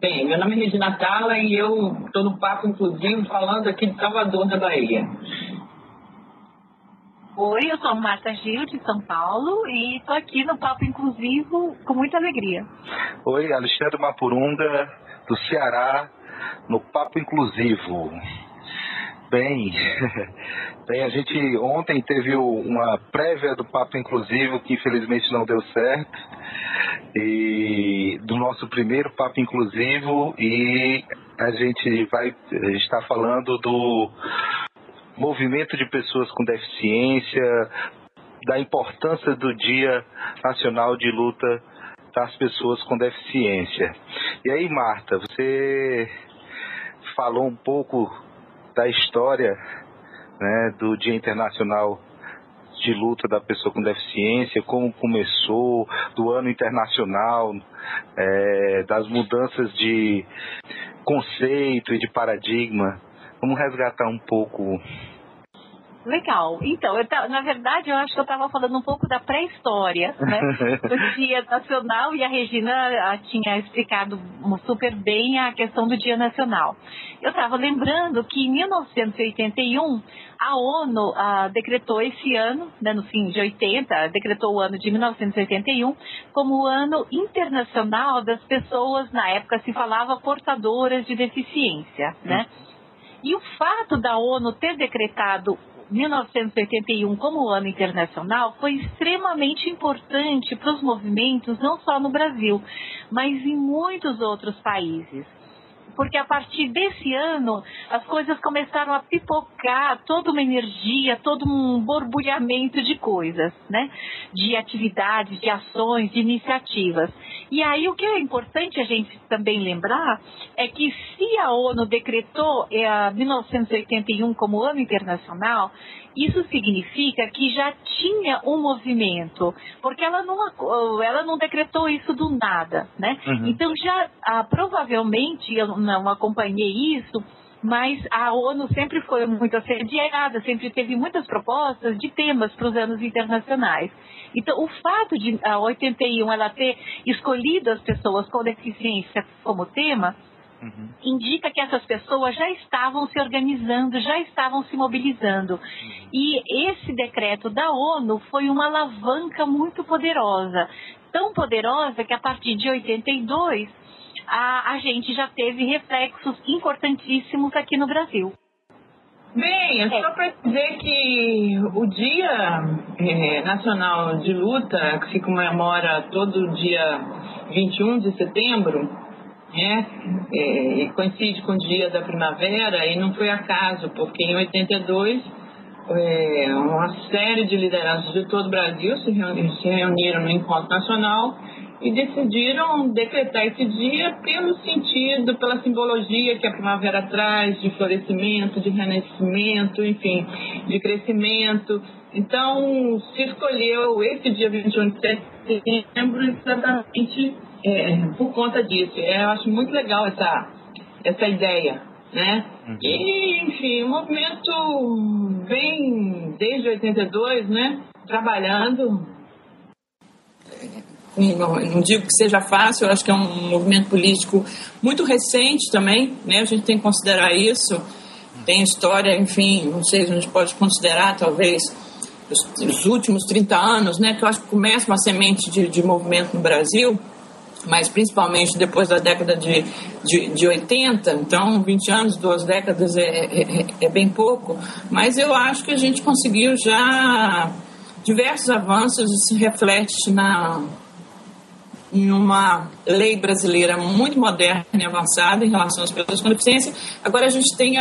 Bem, meu nome é Regina Tala e eu estou no Papo Inclusivo falando aqui de Salvador, da Bahia. Oi, eu sou Marta Gil, de São Paulo, e estou aqui no Papo Inclusivo com muita alegria. Oi, Alexandre Mapurunga, do Ceará, no Papo Inclusivo. Bem, a gente ontem teve uma prévia do Papo Inclusivo que infelizmente não deu certo, e do nosso primeiro Papo Inclusivo, e a gente vai estar falando do movimento de pessoas com deficiência, da importância do Dia Nacional de Luta das Pessoas com Deficiência. E aí, Marta, você falou um pouco da história, né, do Dia Internacional de Luta da Pessoa com Deficiência, como começou, do Ano Internacional, das mudanças de conceito e de paradigma. Vamos resgatar um pouco. Legal. Então, na verdade, eu acho que eu estava falando um pouco da pré-história, né, do Dia Nacional, e a Regina tinha explicado super bem a questão do Dia Nacional. Eu estava lembrando que em 1981, a ONU decretou esse ano, né, no fim de 80, decretou o ano de 1981 como o Ano Internacional das Pessoas, na época se falava portadoras de deficiência, né? E o fato da ONU ter decretado 1981 como ano internacional foi extremamente importante para os movimentos, não só no Brasil, mas em muitos outros países. Porque a partir desse ano, as coisas começaram a pipocar, toda uma energia, todo um borbulhamento de coisas, né? De atividades, de ações, de iniciativas. E aí o que é importante a gente também lembrar é que se a ONU decretou 1981 como ano internacional, isso significa que já tinha um movimento, porque ela não decretou isso do nada, né? Uhum. Então já provavelmente, eu não acompanhei isso, mas a ONU sempre foi muito assediada, sempre teve muitas propostas de temas para os anos internacionais. Então, o fato de a 81 ela ter escolhido as pessoas com deficiência como tema, indica que essas pessoas já estavam se organizando, já estavam se mobilizando. E esse decreto da ONU foi uma alavanca muito poderosa, tão poderosa que a partir de 82 a gente já teve reflexos importantíssimos aqui no Brasil. Bem, é só para dizer que o Dia Nacional de Luta, que se comemora todo dia 21 de setembro, coincide com o Dia da Primavera, e não foi acaso, porque em 82 uma série de lideranças de todo o Brasil se reuniram no Encontro Nacional e decidiram decretar esse dia pelo sentido, pela simbologia que a primavera traz, de florescimento, de renascimento, enfim, de crescimento. Então, se escolheu esse dia 21 de setembro exatamente por conta disso. Eu acho muito legal essa ideia, né? E, enfim, o movimento vem desde 82, né? Trabalhando. Não digo que seja fácil, eu acho que é um movimento político muito recente também, né? A gente tem que considerar isso. Tem história, enfim, não sei se a gente pode considerar, talvez, os últimos 30 anos, né? Que eu acho que começa uma semente de movimento no Brasil, mas principalmente depois da década de 80, então 20 anos, 2 décadas é bem pouco, mas eu acho que a gente conseguiu já diversos avanços, e se reflete em uma lei brasileira muito moderna e avançada em relação às pessoas com deficiência. Agora a gente tem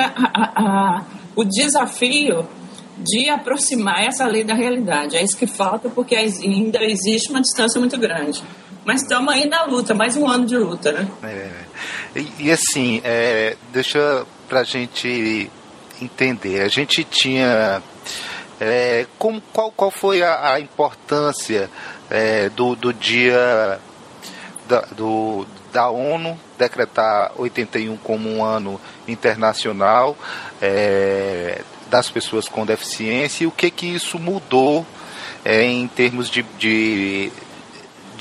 o desafio de aproximar essa lei da realidade. É isso que falta, porque ainda existe uma distância muito grande. Mas estamos aí na luta, mais um ano de luta, né? E assim, deixa pra gente entender. A gente tinha... qual foi a importância do dia da ONU decretar 81 como um ano internacional das pessoas com deficiência, e o que isso mudou em termos de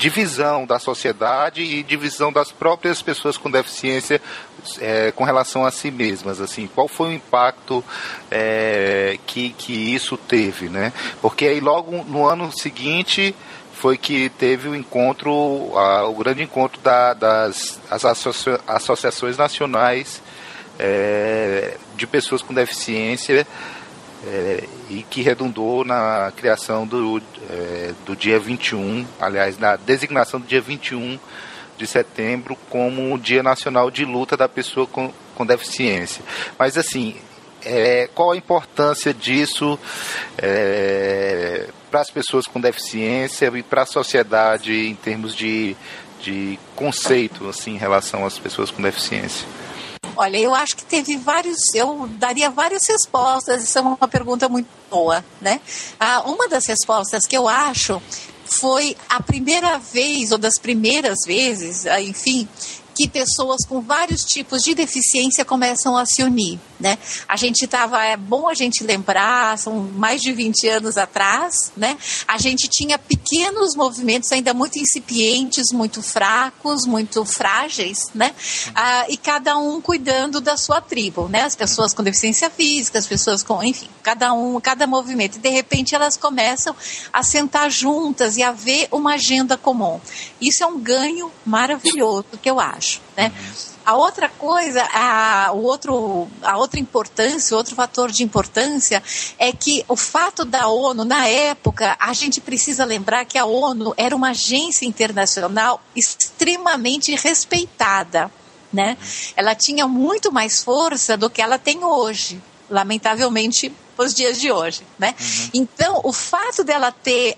divisão da sociedade e divisão das próprias pessoas com deficiência com relação a si mesmas, assim, qual foi o impacto que isso teve, né? Porque aí logo no ano seguinte foi que teve o encontro, o grande encontro das associações nacionais de pessoas com deficiência, e que redundou na criação do dia 21, aliás, na designação do dia 21 de setembro como o Dia Nacional de Luta da Pessoa com Deficiência. Mas, assim, qual a importância disso para as pessoas com deficiência e para a sociedade em termos de conceito, assim, em relação às pessoas com deficiência? Olha, eu acho que eu daria várias respostas, isso é uma pergunta muito boa, né? Uma das respostas que eu acho foi a primeira vez, ou das primeiras vezes, enfim, que pessoas com vários tipos de deficiência começam a se unir, né? É bom a gente lembrar, são mais de 20 anos atrás, né? A gente tinha pequenos movimentos ainda muito incipientes, muito fracos, muito frágeis, né? E cada um cuidando da sua tribo, né? As pessoas com deficiência física, as pessoas com, enfim, cada movimento. E de repente elas começam a sentar juntas e a ver uma agenda comum. Isso é um ganho maravilhoso que eu acho, né? A outra coisa, a outra importância, outro fator de importância é que o fato da ONU, na época, a gente precisa lembrar que a ONU era uma agência internacional extremamente respeitada, né? Ela tinha muito mais força do que ela tem hoje, lamentavelmente, os dias de hoje, né? Então, o fato dela ter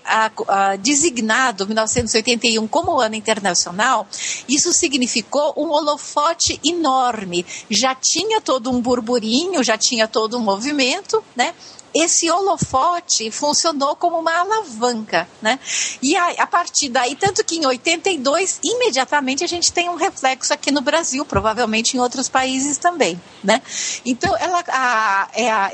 designado 1981 como ano internacional, isso significou um holofote enorme. Já tinha todo um burburinho, já tinha todo um movimento, né? Esse holofote funcionou como uma alavanca, né? E a partir daí, tanto que em 82, imediatamente a gente tem um reflexo aqui no Brasil, provavelmente em outros países também, né? Então,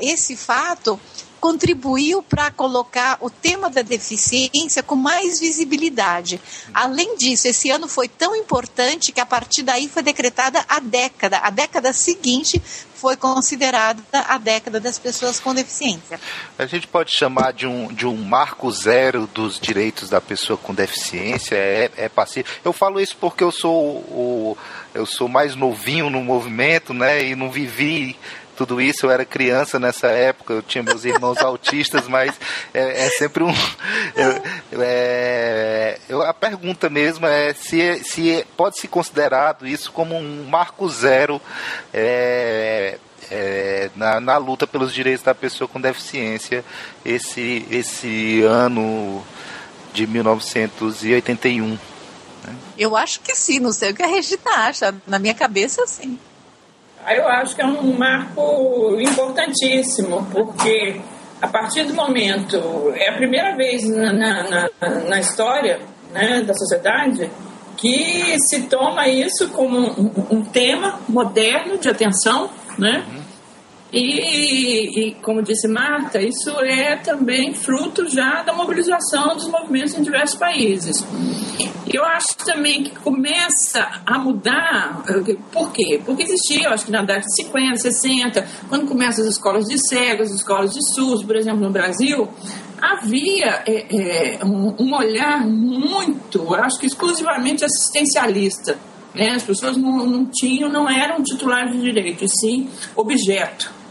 esse fato contribuiu para colocar o tema da deficiência com mais visibilidade. Além disso, esse ano foi tão importante que a partir daí foi decretada a década seguinte foi considerada a década das pessoas com deficiência. A gente pode chamar de um marco zero dos direitos da pessoa com deficiência, é passivo. Eu falo isso porque eu sou mais novinho no movimento, né, e não vivi tudo isso. Eu era criança nessa época, eu tinha meus irmãos autistas, mas é sempre a pergunta mesmo é se pode ser considerado isso como um marco zero na luta pelos direitos da pessoa com deficiência, esse ano de 1981. Né? Eu acho que sim, não sei o que a Regina acha, na minha cabeça sim. Eu acho que é um marco importantíssimo, porque a partir do momento, é a primeira vez na história, né, da sociedade que se toma isso como um tema moderno de atenção, né? E como disse Marta, isso é também fruto já da mobilização dos movimentos em diversos países. Eu acho também que começa a mudar. Por quê? Porque existia, eu acho que na década de 50, 60, quando começam as escolas de cegos, as escolas de surdos, por exemplo, no Brasil, havia um olhar muito, eu acho que exclusivamente assistencialista. Né? As pessoas não eram titulares de direito, e sim objeto.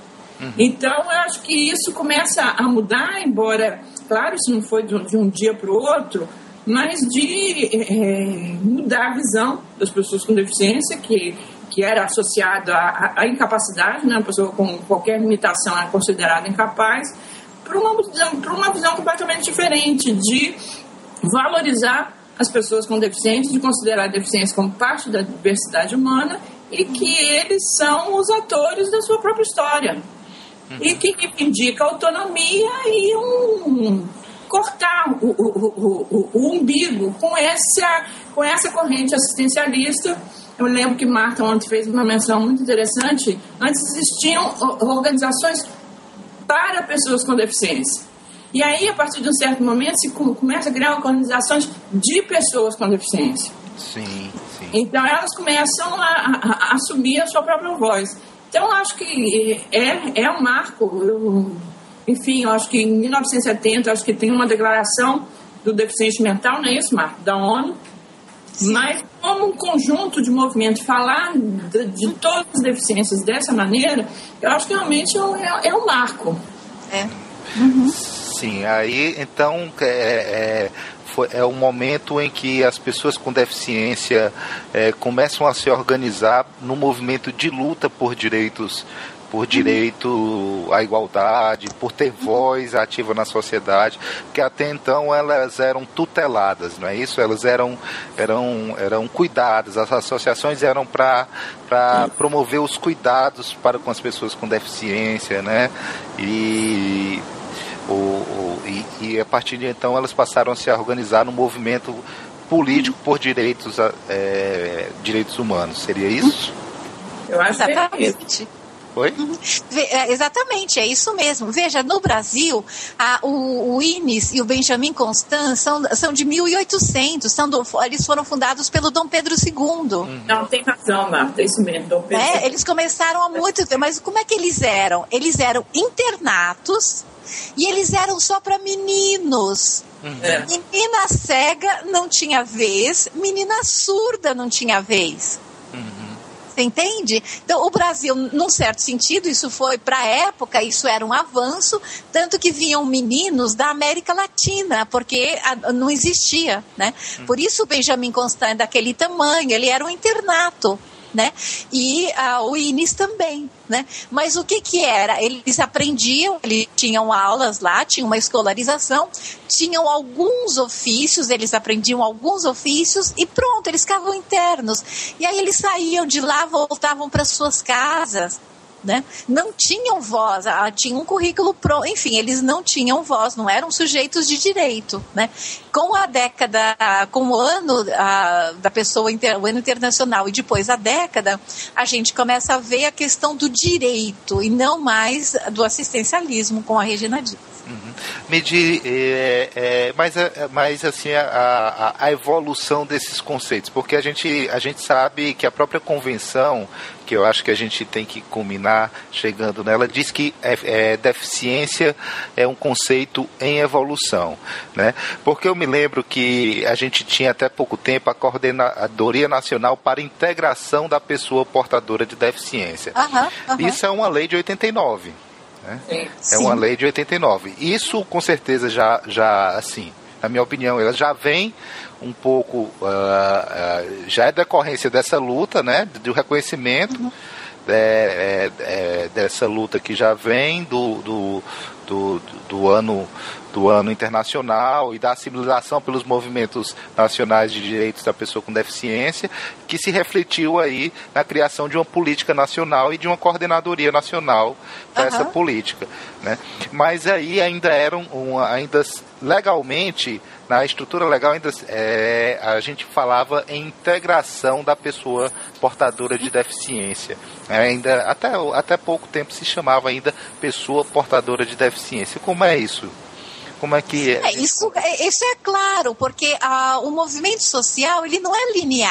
Então, eu acho que isso começa a mudar, embora, claro, isso não foi de um dia para o outro, mas de mudar a visão das pessoas com deficiência, que era associada à incapacidade, né? Uma pessoa com qualquer limitação é considerada incapaz, para uma visão completamente diferente, de valorizar as pessoas com deficiência, de considerar a deficiência como parte da diversidade humana e que eles são os atores da sua própria história. E que indica autonomia e cortar o umbigo com essa corrente assistencialista. Eu lembro que Marta ontem fez uma menção muito interessante. Antes existiam organizações para pessoas com deficiência. E aí, a partir de um certo momento, se começa a criar organizações de pessoas com deficiência. Sim. Então, elas começam a assumir a sua própria voz. Então, eu acho que é um marco. Enfim, eu acho que em 1970, acho que tem uma declaração do deficiente mental, não é isso, Marco? Da ONU. Sim. Mas, como um conjunto de movimentos, falar de todas as deficiências dessa maneira, eu acho que realmente é um marco. Sim, aí, então, é um momento em que as pessoas com deficiência começam a se organizar no movimento de luta por direitos, por direito à igualdade, por ter voz ativa na sociedade, porque até então elas eram tuteladas, não é isso? Elas eram cuidadas, as associações eram para promover os cuidados para com as pessoas com deficiência, né? E a partir de então elas passaram a se organizar no movimento político por direitos humanos. Seria isso? Eu acho que é isso. Oi? Exatamente, é isso mesmo. Veja, no Brasil, o INES e o Benjamin Constant são de 1800, eles foram fundados pelo Dom Pedro II. Não, tem razão, Marta, é isso mesmo. Dom Pedro II. Eles começaram há muito tempo, mas como é que eles eram? Eles eram internatos e eles eram só para meninos. Menina cega não tinha vez, menina surda não tinha vez. Você entende? Então, o Brasil, num certo sentido, isso foi, para a época, isso era um avanço, tanto que vinham meninos da América Latina, porque não existia, né? Por isso o Benjamin Constant é daquele tamanho, ele era um internato, né? E o INES também, né? Mas o que era? Eles aprendiam, eles tinham aulas lá, tinham uma escolarização, tinham alguns ofícios, eles aprendiam alguns ofícios e pronto, eles ficavam internos. E aí eles saíam de lá, voltavam para suas casas, né? Não tinham voz, tinha um currículo pronto, enfim, eles não tinham voz, não eram sujeitos de direito, né? Com a década, com o ano da pessoa, o ano internacional e depois a década, a gente começa a ver a questão do direito e não mais do assistencialismo, como a Regina disse. Mas assim, a evolução desses conceitos, porque a gente sabe que a própria convenção, que eu acho que a gente tem que culminar chegando nela, diz que deficiência é um conceito em evolução, né? Porque eu me lembro que a gente tinha até pouco tempo a Coordenadoria Nacional para a Integração da Pessoa Portadora de Deficiência. Isso é uma lei de 89. Né? É uma lei de 89. Isso, com certeza, já assim, na minha opinião, ela já vem um pouco, já é decorrência dessa luta, né, do reconhecimento, dessa luta que já vem do ano internacional e da assimilação pelos movimentos nacionais de direitos da pessoa com deficiência, que se refletiu aí na criação de uma política nacional e de uma coordenadoria nacional dessa política, né? Mas aí ainda ainda legalmente, na estrutura legal, ainda a gente falava em integração da pessoa portadora de deficiência. Ainda até pouco tempo se chamava ainda pessoa portadora de deficiência. Como é isso? Como é que isso é claro, porque o movimento social ele não é linear.